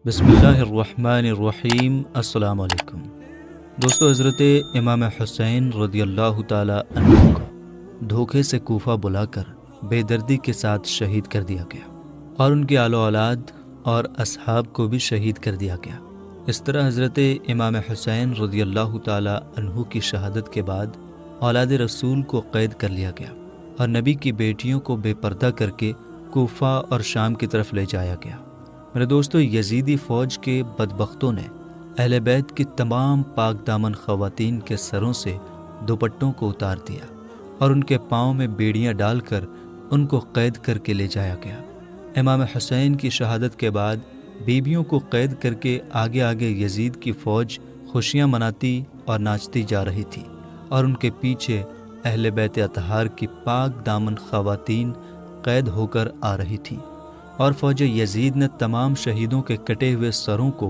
بسم اللہ الرحمن الرحیم۔ السلام علیکم دوستو، حضرت امام حسین رضی اللہ تعالی عنہ کو دھوکے سے کوفہ بلا کر بے دردی کے ساتھ شہید کر دیا گیا، اور ان کے آل و اولاد اور اصحاب کو بھی شہید کر دیا گیا۔ اس طرح حضرت امام حسین رضی اللہ تعالی عنہ کی شہادت کے بعد اولاد رسول کو قید کر لیا گیا اور نبی کی بیٹیوں کو بے پردہ کر کے کوفہ اور شام کی طرف لے جایا گیا۔ میرے دوستو، یزیدی فوج کے بدبختوں نے اہل بیت کی تمام پاک دامن خواتین کے سروں سے دوپٹوں کو اتار دیا اور ان کے پاؤں میں بیڑیاں ڈال کر ان کو قید کر کے لے جایا گیا۔ امام حسین کی شہادت کے بعد بیویوں کو قید کر کے آگے آگے یزید کی فوج خوشیاں مناتی اور ناچتی جا رہی تھی، اور ان کے پیچھے اہل بیت اطہار کی پاک دامن خواتین قید ہو کر آ رہی تھیں، اور فوج یزید نے تمام شہیدوں کے کٹے ہوئے سروں کو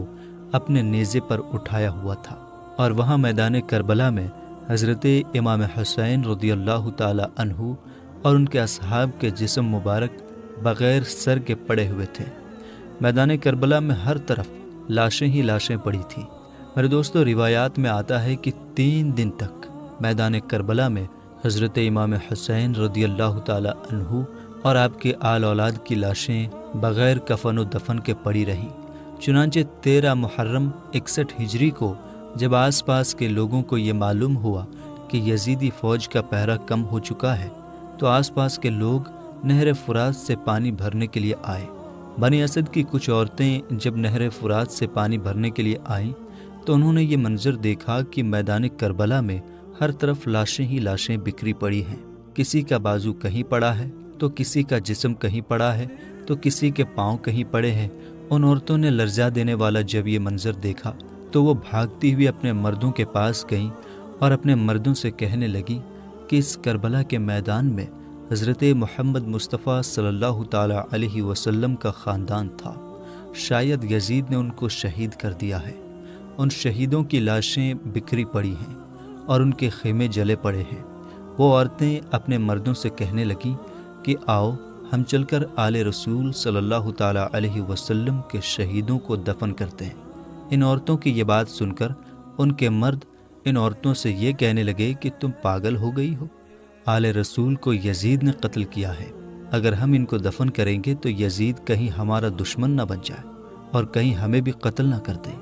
اپنے نیزے پر اٹھایا ہوا تھا، اور وہاں میدان کربلا میں حضرت امام حسین رضی اللہ تعالی عنہ اور ان کے اصحاب کے جسم مبارک بغیر سر کے پڑے ہوئے تھے۔ میدان کربلا میں ہر طرف لاشیں ہی لاشیں پڑی تھیں۔ میرے دوستو، روایات میں آتا ہے کہ 3 دن تک میدان کربلا میں حضرت امام حسین رضی اللہ تعالی عنہ اور آپ کے آل اولاد کی لاشیں بغیر کفن و دفن کے پڑی رہیں۔ چنانچہ 13 محرم 61 ہجری کو جب آس پاس کے لوگوں کو یہ معلوم ہوا کہ یزیدی فوج کا پہرا کم ہو چکا ہے، تو آس پاس کے لوگ نہر فرات سے پانی بھرنے کے لیے آئے۔ بنی اسد کی کچھ عورتیں جب نہر فرات سے پانی بھرنے کے لیے آئیں تو انہوں نے یہ منظر دیکھا کہ میدان کربلا میں ہر طرف لاشیں ہی لاشیں بکھری پڑی ہیں۔ کسی کا بازو کہیں پڑا ہے تو کسی کا جسم کہیں پڑا ہے تو کسی کے پاؤں کہیں پڑے ہیں۔ ان عورتوں نے لرزا دینے والا جب یہ منظر دیکھا تو وہ بھاگتی ہوئی اپنے مردوں کے پاس گئیں اور اپنے مردوں سے کہنے لگی کہ اس کربلا کے میدان میں حضرت محمد مصطفیٰ صلی اللہ تعالی علیہ وسلم کا خاندان تھا، شاید یزید نے ان کو شہید کر دیا ہے۔ ان شہیدوں کی لاشیں بکھری پڑی ہیں اور ان کے خیمے جلے پڑے ہیں۔ وہ عورتیں اپنے مردوں سے کہنے لگیں کہ آؤ ہم چل کر آل رسول صلی اللہ تعالی علیہ وسلم کے شہیدوں کو دفن کرتے ہیں۔ ان عورتوں کی یہ بات سن کر ان کے مرد ان عورتوں سے یہ کہنے لگے کہ تم پاگل ہو گئی ہو، آل رسول کو یزید نے قتل کیا ہے، اگر ہم ان کو دفن کریں گے تو یزید کہیں ہمارا دشمن نہ بن جائے اور کہیں ہمیں بھی قتل نہ کر دے۔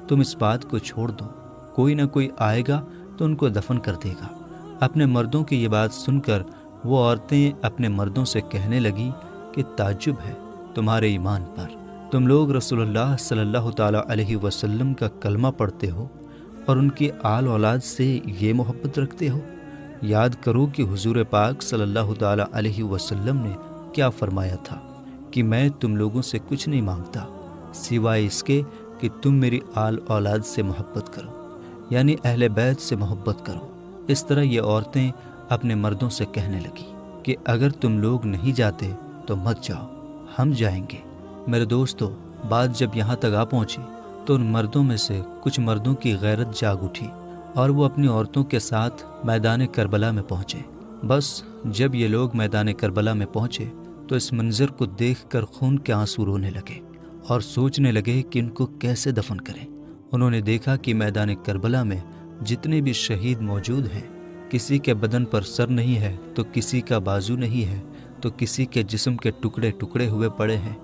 تم اس بات کو چھوڑ دو، کوئی نہ کوئی آئے گا تو ان کو دفن کر دے گا۔ اپنے مردوں کی یہ بات سن کر وہ عورتیں اپنے مردوں سے کہنے لگی کہ تعجب ہے تمہارے ایمان پر، تم لوگ رسول اللہ صلی اللہ تعالی علیہ وسلم کا کلمہ پڑھتے ہو اور ان کی آل اولاد سے یہ محبت رکھتے ہو۔ یاد کرو کہ حضور پاک صلی اللہ تعالی علیہ وسلم نے کیا فرمایا تھا کہ میں تم لوگوں سے کچھ نہیں مانگتا سوائے اس کے کہ تم میری آل اولاد سے محبت کرو، یعنی اہل بیت سے محبت کرو۔ اس طرح یہ عورتیں اپنے مردوں سے کہنے لگی کہ اگر تم لوگ نہیں جاتے تو مت جاؤ، ہم جائیں گے۔ میرے دوستو، بات جب یہاں تک آ پہنچی تو ان مردوں میں سے کچھ مردوں کی غیرت جاگ اٹھی اور وہ اپنی عورتوں کے ساتھ میدان کربلا میں پہنچے۔ بس جب یہ لوگ میدان کربلا میں پہنچے تو اس منظر کو دیکھ کر خون کے آنسو رونے لگے اور سوچنے لگے کہ ان کو کیسے دفن کریں۔ انہوں نے دیکھا کہ میدان کربلا میں جتنے بھی شہید موجود ہیں، کسی کے بدن پر سر نہیں ہے تو کسی کا بازو نہیں ہے تو کسی کے جسم کے ٹکڑے ٹکڑے ہوئے پڑے ہیں۔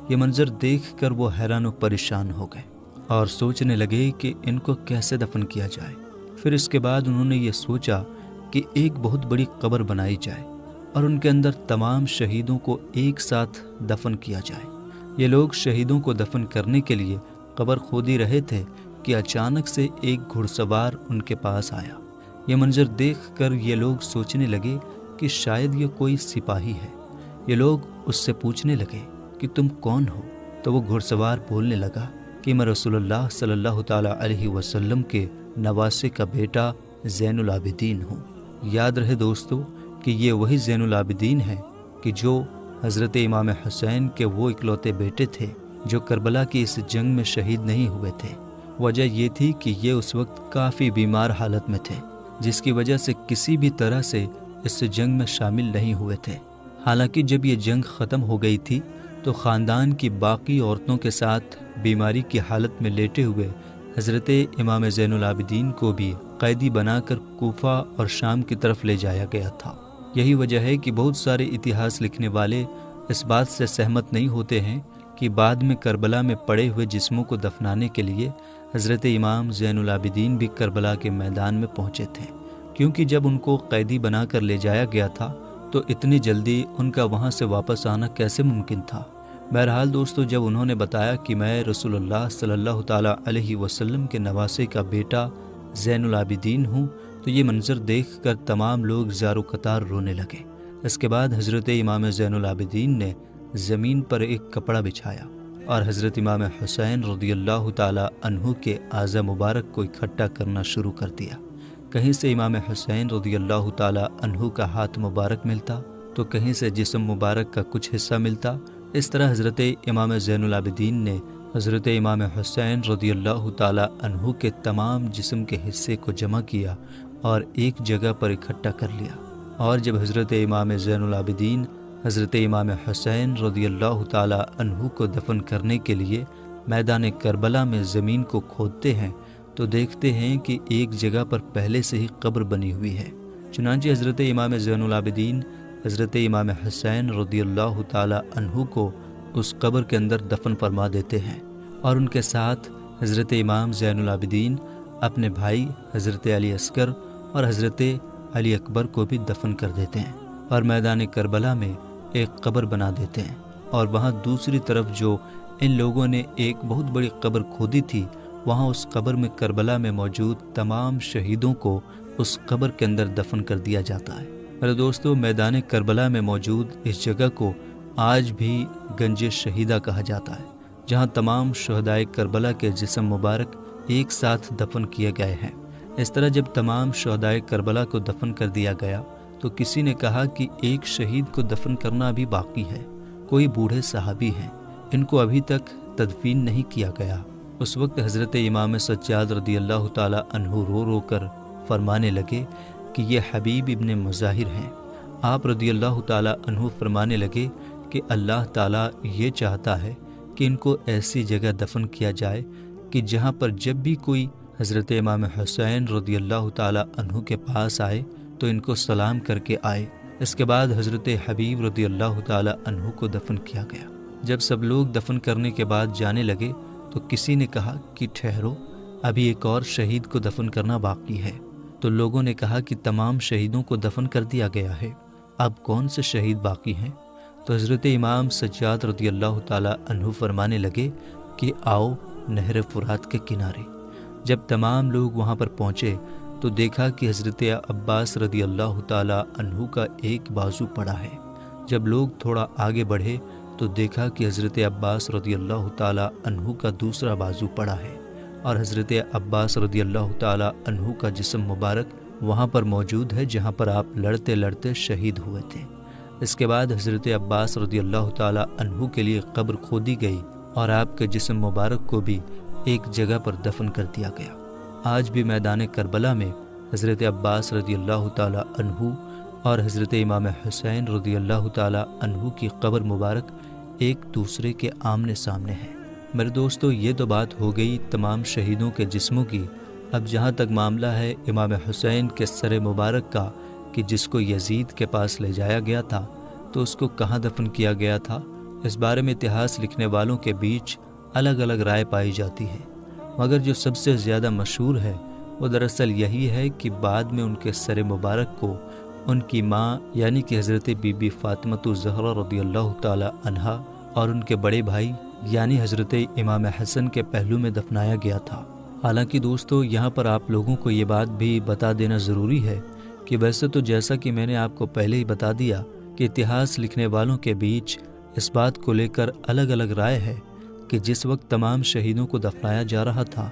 یہ منظر دیکھ کر وہ حیران و پریشان ہو گئے اور سوچنے لگے کہ ان کو کیسے دفن کیا جائے۔ پھر اس کے بعد انہوں نے یہ سوچا کہ ایک بہت بڑی قبر بنائی جائے اور ان کے اندر تمام شہیدوں کو ایک ساتھ دفن کیا جائے۔ یہ لوگ شہیدوں کو دفن کرنے کے لیے قبر کھود ہی رہے تھے کہ اچانک سے ایک گھڑ سوار ان کے پاس آیا۔ یہ منظر دیکھ کر یہ لوگ سوچنے لگے کہ شاید یہ کوئی سپاہی ہے۔ یہ لوگ اس سے پوچھنے لگے کہ تم کون ہو؟ تو وہ گھڑ سوار بولنے لگا کہ میں رسول اللہ صلی اللہ تعالی علیہ وسلم کے نواسے کا بیٹا زین العابدین ہوں۔ یاد رہے دوستو کہ یہ وہی زین العابدین ہے کہ جو حضرت امام حسین کے وہ اکلوتے بیٹے تھے جو کربلا کی اس جنگ میں شہید نہیں ہوئے تھے۔ وجہ یہ تھی کہ یہ اس وقت کافی بیمار حالت میں تھے، جس کی وجہ سے کسی بھی طرح سے اس جنگ میں شامل نہیں ہوئے تھے۔ حالانکہ جب یہ جنگ ختم ہو گئی تھی تو خاندان کی باقی عورتوں کے ساتھ بیماری کی حالت میں لیٹے ہوئے حضرت امام زین العابدین کو بھی قیدی بنا کر کوفہ اور شام کی طرف لے جایا گیا تھا۔ یہی وجہ ہے کہ بہت سارے اتہاس لکھنے والے اس بات سے سہمت نہیں ہوتے ہیں کہ بعد میں کربلا میں پڑے ہوئے جسموں کو دفنانے کے لیے حضرت امام زین العابدین بھی کربلا کے میدان میں پہنچے تھے، کیونکہ جب ان کو قیدی بنا کر لے جایا گیا تھا تو اتنی جلدی ان کا وہاں سے واپس آنا کیسے ممکن تھا۔ بہرحال دوستو، جب انہوں نے بتایا کہ میں رسول اللہ صلی اللہ تعالیٰ علیہ وسلم کے نواسے کا بیٹا زین العابدین ہوں، تو یہ منظر دیکھ کر تمام لوگ زار و قطار رونے لگے۔ اس کے بعد حضرت امام زین العابدین نے زمین پر ایک کپڑا بچھایا اور حضرت امام حسین رضی اللہ تعالیٰ عنہ کے اعضاء مبارک کو اکٹھا کرنا شروع کر دیا۔ کہیں سے امام حسین رضی اللہ تعالیٰ عنہ کا ہاتھ مبارک ملتا تو کہیں سے جسم مبارک کا کچھ حصہ ملتا۔ اس طرح حضرت امام زین العابدین نے حضرت امام حسین رضی اللہ تعالیٰ عنہ کے تمام جسم کے حصے کو جمع کیا اور ایک جگہ پر اکٹھا کر لیا، اور جب حضرت امام زین العابدین حضرت امام حسین رضی اللہ تعالیٰ عنہ کو دفن کرنے کے لیے میدان کربلا میں زمین کو کھودتے ہیں تو دیکھتے ہیں کہ ایک جگہ پر پہلے سے ہی قبر بنی ہوئی ہے۔ چنانچہ حضرت امام زین العابدین حضرت امام حسین رضی اللہ تعالیٰ عنہ کو اس قبر کے اندر دفن فرما دیتے ہیں، اور ان کے ساتھ حضرت امام زین العابدین اپنے بھائی حضرت علی اصغر اور حضرت علی اکبر کو بھی دفن کر دیتے ہیں، اور میدان کربلا میں ایک قبر بنا دیتے ہیں، اور وہاں دوسری طرف جو ان لوگوں نے ایک بہت بڑی قبر کھودی تھی، وہاں اس قبر میں کربلا میں موجود تمام شہیدوں کو اس قبر کے اندر دفن کر دیا جاتا ہے۔ میرے دوستو، میدان کربلا میں موجود اس جگہ کو آج بھی گنج شہیدہ کہا جاتا ہے، جہاں تمام شہدائے کربلا کے جسم مبارک ایک ساتھ دفن کیے گئے ہیں۔ اس طرح جب تمام شہدائے کربلا کو دفن کر دیا گیا تو کسی نے کہا کہ ایک شہید کو دفن کرنا ابھی باقی ہے، کوئی بوڑھے صحابی ہیں، ان کو ابھی تک تدفین نہیں کیا گیا۔ اس وقت حضرت امام سجاد رضی اللہ تعالیٰ عنہ رو رو کر فرمانے لگے کہ یہ حبیب ابن مظاہر ہیں۔ آپ رضی اللہ تعالیٰ عنہ فرمانے لگے کہ اللہ تعالیٰ یہ چاہتا ہے کہ ان کو ایسی جگہ دفن کیا جائے کہ جہاں پر جب بھی کوئی حضرت امام حسین رضی اللہ تعالیٰ عنہ کے پاس آئے تو ان کو سلام کر کے آئے۔ اس کے بعد حضرت حبیب رضی اللہ تعالیٰ عنہ کو دفن کیا گیا۔ جب سب لوگ دفن کرنے کے بعد جانے لگے تو کسی نے کہا کہ ٹھہرو، ابھی ایک اور شہید کو دفن کرنا باقی ہے۔ تو لوگوں نے کہا کہ تمام شہیدوں کو دفن کر دیا گیا ہے، اب کون سے شہید باقی ہیں؟ تو حضرت امام سجاد رضی اللہ تعالیٰ عنہ فرمانے لگے کہ آؤ نہر فرات کے کنارے۔ جب تمام لوگ وہاں پر پہنچے تو دیکھا کہ حضرت عباس رضی اللہ تعالیٰ عنہ کا ایک بازو پڑا ہے۔ جب لوگ تھوڑا آگے بڑھے تو دیکھا کہ حضرت عباس رضی اللہ تعالیٰ عنہ کا دوسرا بازو پڑا ہے، اور حضرت عباس رضی اللہ تعالیٰ عنہ کا جسم مبارک وہاں پر موجود ہے جہاں پر آپ لڑتے لڑتے شہید ہوئے تھے۔ اس کے بعد حضرت عباس رضی اللہ تعالیٰ عنہ کے لیے قبر کھودی گئی اور آپ کے جسم مبارک کو بھی ایک جگہ پر دفن کر دیا گیا۔ آج بھی میدان کربلا میں حضرت عباس رضی اللہ تعالیٰ عنہ اور حضرت امام حسین رضی اللہ تعالیٰ عنہ کی قبر مبارک ایک دوسرے کے آمنے سامنے ہے۔ میرے دوستو، یہ تو بات ہو گئی تمام شہیدوں کے جسموں کی۔ اب جہاں تک معاملہ ہے امام حسین کے سر مبارک کا کہ جس کو یزید کے پاس لے جایا گیا تھا، تو اس کو کہاں دفن کیا گیا تھا، اس بارے میں اتہاس لکھنے والوں کے بیچ الگ الگ رائے پائی جاتی ہے، مگر جو سب سے زیادہ مشہور ہے وہ دراصل یہی ہے کہ بعد میں ان کے سر مبارک کو ان کی ماں یعنی کہ حضرت بی بی فاطمۃ الزہرا رضی اللہ تعالی عنہا اور ان کے بڑے بھائی یعنی حضرت امام حسن کے پہلو میں دفنایا گیا تھا۔ حالانکہ دوستو، یہاں پر آپ لوگوں کو یہ بات بھی بتا دینا ضروری ہے کہ ویسے تو جیسا کہ میں نے آپ کو پہلے ہی بتا دیا کہ اتہاس لکھنے والوں کے بیچ اس بات کو لے کر الگ الگ رائے ہے کہ جس وقت تمام شہیدوں کو دفنایا جا رہا تھا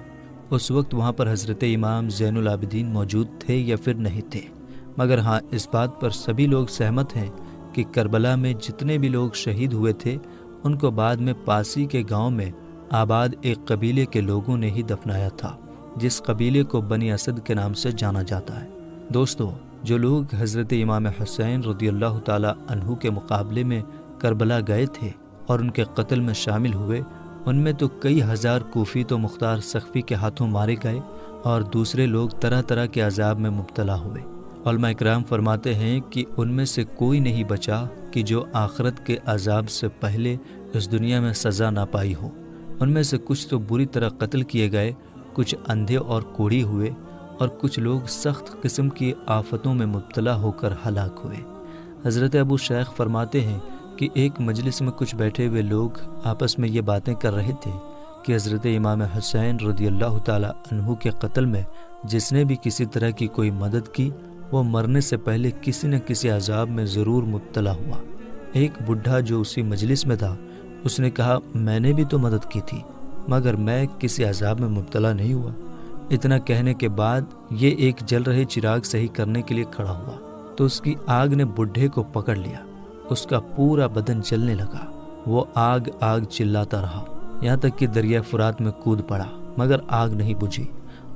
اس وقت وہاں پر حضرت امام زین العابدین موجود تھے یا پھر نہیں تھے، مگر ہاں اس بات پر سبھی لوگ سہمت ہیں کہ کربلا میں جتنے بھی لوگ شہید ہوئے تھے ان کو بعد میں پاسی کے گاؤں میں آباد ایک قبیلے کے لوگوں نے ہی دفنایا تھا، جس قبیلے کو بنی اسد کے نام سے جانا جاتا ہے۔ دوستو، جو لوگ حضرت امام حسین رضی اللہ تعالی عنہ کے مقابلے میں کربلا گئے تھے اور ان کے قتل میں شامل ہوئے، ان میں تو کئی ہزار کوفی تو مختار سقفی کے ہاتھوں مارے گئے اور دوسرے لوگ طرح طرح کے عذاب میں مبتلا ہوئے۔ علماء اکرام فرماتے ہیں کہ ان میں سے کوئی نہیں بچا کہ جو آخرت کے عذاب سے پہلے اس دنیا میں سزا نہ پائی ہو۔ ان میں سے کچھ تو بری طرح قتل کیے گئے، کچھ اندھے اور کوڑی ہوئے، اور کچھ لوگ سخت قسم کی آفتوں میں مبتلا ہو کر ہلاک ہوئے۔ حضرت ابو شیخ فرماتے ہیں کہ ایک مجلس میں کچھ بیٹھے ہوئے لوگ آپس میں یہ باتیں کر رہے تھے کہ حضرت امام حسین رضی اللہ تعالیٰ عنہ کے قتل میں جس نے بھی کسی طرح کی کوئی مدد کی، وہ مرنے سے پہلے کسی نہ کسی عذاب میں ضرور مبتلا ہوا۔ ایک بڈھا جو اسی مجلس میں تھا، اس نے کہا، میں نے بھی تو مدد کی تھی، مگر میں کسی عذاب میں مبتلا نہیں ہوا۔ اتنا کہنے کے بعد یہ ایک جل رہے چراغ صحیح کرنے کے لیے کھڑا ہوا تو اس کی آگ نے بڈھے کو پکڑ لیا۔ اس کا پورا بدن جلنے لگا، وہ آگ آگ چلاتا رہا، یہاں تک کہ دریا فرات میں کود پڑا، مگر آگ نہیں بجھی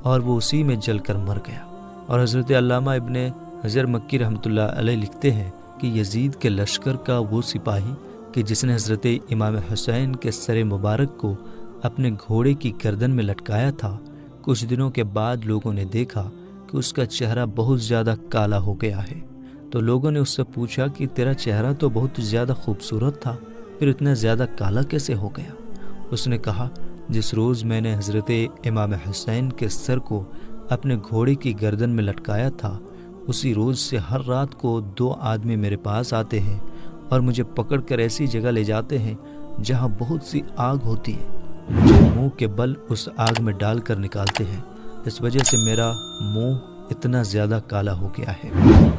اور وہ اسی میں جل کر مر گیا۔ اور حضرت علامہ ابن حجر مکی رحمۃ اللہ علیہ لکھتے ہیں کہ یزید کے لشکر کا وہ سپاہی کہ جس نے حضرت امام حسین کے سر مبارک کو اپنے گھوڑے کی گردن میں لٹکایا تھا، کچھ دنوں کے بعد لوگوں نے دیکھا کہ اس کا چہرہ بہت زیادہ کالا ہو گیا ہے۔ تو لوگوں نے اس سے پوچھا کہ تیرا چہرہ تو بہت زیادہ خوبصورت تھا، پھر اتنا زیادہ کالا کیسے ہو گیا؟ اس نے کہا، جس روز میں نے حضرت امام حسین کے سر کو اپنے گھوڑے کی گردن میں لٹکایا تھا، اسی روز سے ہر رات کو 2 آدمی میرے پاس آتے ہیں اور مجھے پکڑ کر ایسی جگہ لے جاتے ہیں جہاں بہت سی آگ ہوتی ہے، مجھے منہ کے بل اس آگ میں ڈال کر نکالتے ہیں، اس وجہ سے میرا منہ اتنا زیادہ کالا ہو گیا ہے۔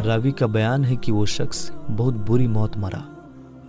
راوی کا بیان ہے کہ وہ شخص بہت بری موت مرا۔